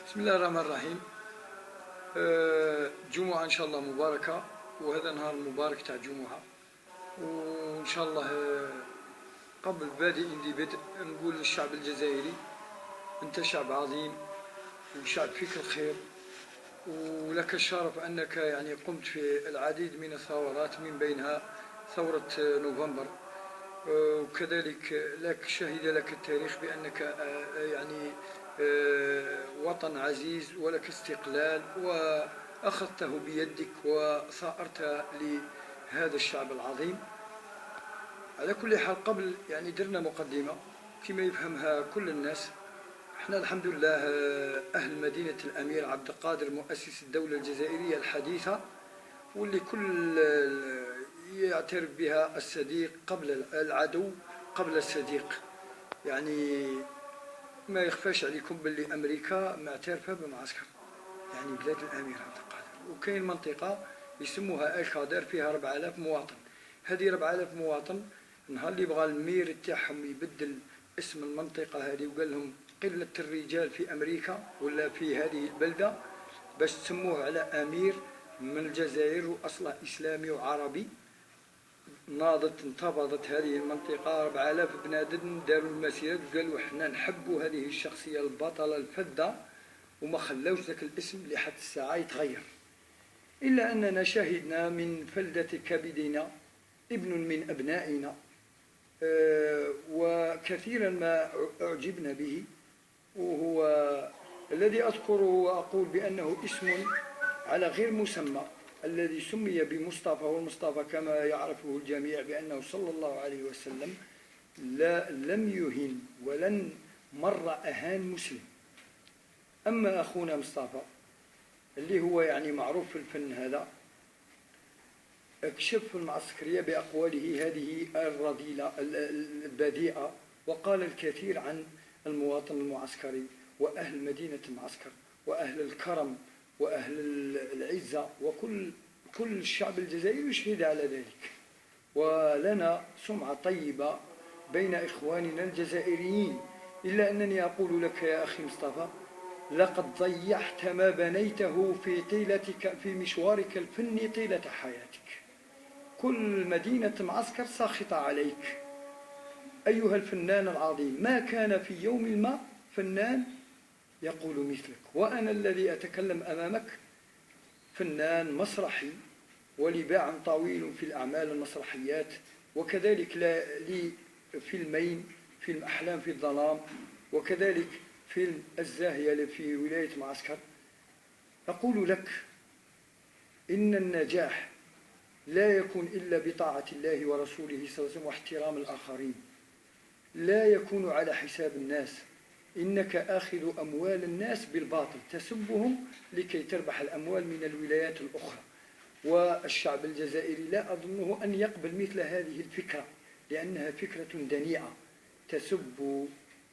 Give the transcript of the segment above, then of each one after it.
بسم الله الرحمن الرحيم. جمعة إن شاء الله مباركة، وهذا نهار مبارك تاع جمعة، وإن شاء الله قبل بادئ ذي بدء نقول للشعب الجزائري: أنت شعب عظيم وشعب فيك الخير، ولك الشرف أنك يعني قمت في العديد من الثورات من بينها ثورة نوفمبر، وكذلك شهد لك التاريخ بأنك يعني وطن عزيز ولك استقلال، وأخذته بيدك وثأرت لهذا الشعب العظيم. على كل حال، قبل يعني درنا مقدمة كما يفهمها كل الناس. احنا الحمد لله أهل مدينة الأمير عبد القادر مؤسس الدولة الجزائرية الحديثة، واللي كل يعترف بها الصديق قبل العدو قبل الصديق. يعني ما يخفاش عليكم باللي أمريكا معترفة بمعسكر يعني بلاد الأمير عبد القادر، وكاين منطقة يسموها الكادر فيها 4000 مواطن. هذه 4000 مواطن نهار اللي بغى المير تاعهم يبدل اسم المنطقة هذه وقال لهم قلة الرجال في أمريكا ولا في هذه البلدة باش تسموه على أمير من الجزائر وأصله إسلامي وعربي، ناضت انتفضت هذه المنطقة. 4000 بنادم داروا المسيرات وقالوا احنا نحبوا هذه الشخصية البطلة الفذة، وما خلاوش ذاك الاسم لحد الساعة يتغير. إلا أننا شهدنا من فلدة كبدنا ابن من أبنائنا، وكثيرا ما أعجبنا به، وهو الذي أذكره وأقول بأنه اسم على غير مسمى، الذي سمي بمصطفى، والمصطفى كما يعرفه الجميع بأنه صلى الله عليه وسلم لم يهن ولن مر أهان مسلم. أما أخونا مصطفى اللي هو يعني معروف في الفن هذا، اكشف المعسكرية بأقواله هذه الرذيلة البذيئة، وقال الكثير عن المواطن المعسكري وأهل مدينة المعسكر وأهل الكرم وأهل العزة، وكل الشعب الجزائري يشهد على ذلك. ولنا سمعة طيبة بين إخواننا الجزائريين. إلا أنني أقول لك يا أخي مصطفى، لقد ضيعت ما بنيته في مشوارك الفني طيلة حياتك. كل مدينة معسكر ساخطة عليك أيها الفنان العظيم. ما كان في يوم ما فنان يقول مثلك، وأنا الذي أتكلم أمامك فنان مسرحي ولي باع طويل في الأعمال المسرحيات، وكذلك لي فيلمين: فيلم أحلام في الظلام، وكذلك فيلم الزاهية في ولاية معسكر. أقول لك إن النجاح لا يكون إلا بطاعة الله ورسوله صلى الله عليه وسلم واحترام الآخرين، لا يكون على حساب الناس. إنك آخذ أموال الناس بالباطل تسبهم لكي تربح الأموال من الولايات الأخرى. والشعب الجزائري لا أظنه أن يقبل مثل هذه الفكرة، لأنها فكرة دنيئة تسب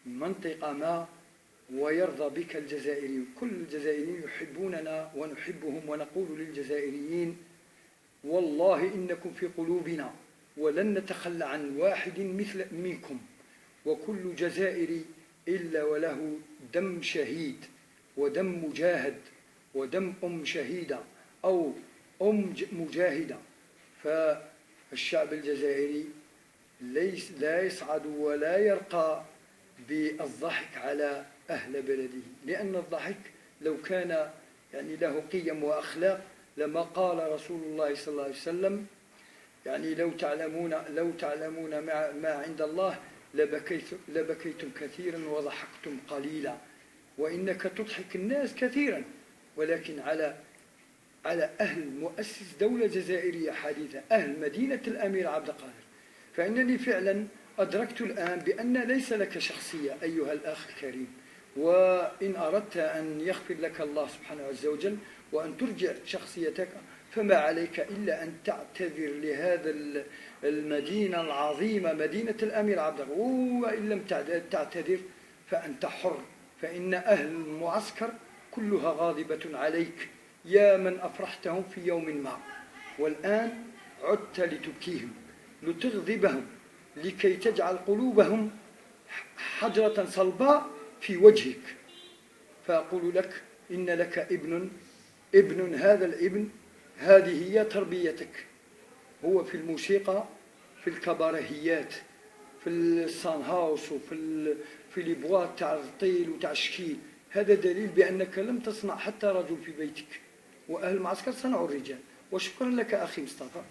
منطقة ما ويرضى بك الجزائريون. كل الجزائريين يحبوننا ونحبهم، ونقول للجزائريين: والله إنكم في قلوبنا ولن نتخلى عن واحد مثل منكم. وكل جزائري إلا وله دم شهيد ودم مجاهد ودم أم شهيدة أو أم مجاهدة. فالشعب الجزائري لا يسعد ولا يرقى بالضحك على أهل بلده، لأن الضحك لو كان يعني له قيم وأخلاق لما قال رسول الله صلى الله عليه وسلم: يعني لو تعلمون ما عند الله لبكيتم كثيرا وضحكتم قليلا. وإنك تضحك الناس كثيرا، ولكن على أهل مؤسس دولة جزائرية حديثة، أهل مدينة الأمير عبد القادر. فإنني فعلا أدركت الآن بأن ليس لك شخصية أيها الأخ الكريم، وإن أردت أن يغفر لك الله سبحانه عز وجل وأن ترجع شخصيتك فما عليك إلا أن تعتذر لهذا المدينة العظيمة مدينة الأمير عبد القادر، وإن لم تعتذر فأنت حر. فإن أهل المعسكر كلها غاضبة عليك يا من أفرحتهم في يوم ما، والآن عدت لتبكيهم لتغضبهم لكي تجعل قلوبهم حجرة صلباء في وجهك. فأقول لك إن لك ابن هذا الابن هذه هي تربيتك. هو في الموسيقى، في الكبارهيات، في الصان هاوس، في لي بواط تاع الطيل وتاع الشكيل. هذا دليل بأنك لم تصنع حتى رجل في بيتك، وأهل المعسكر صنعوا الرجال. وشكرا لك أخي مصطفى.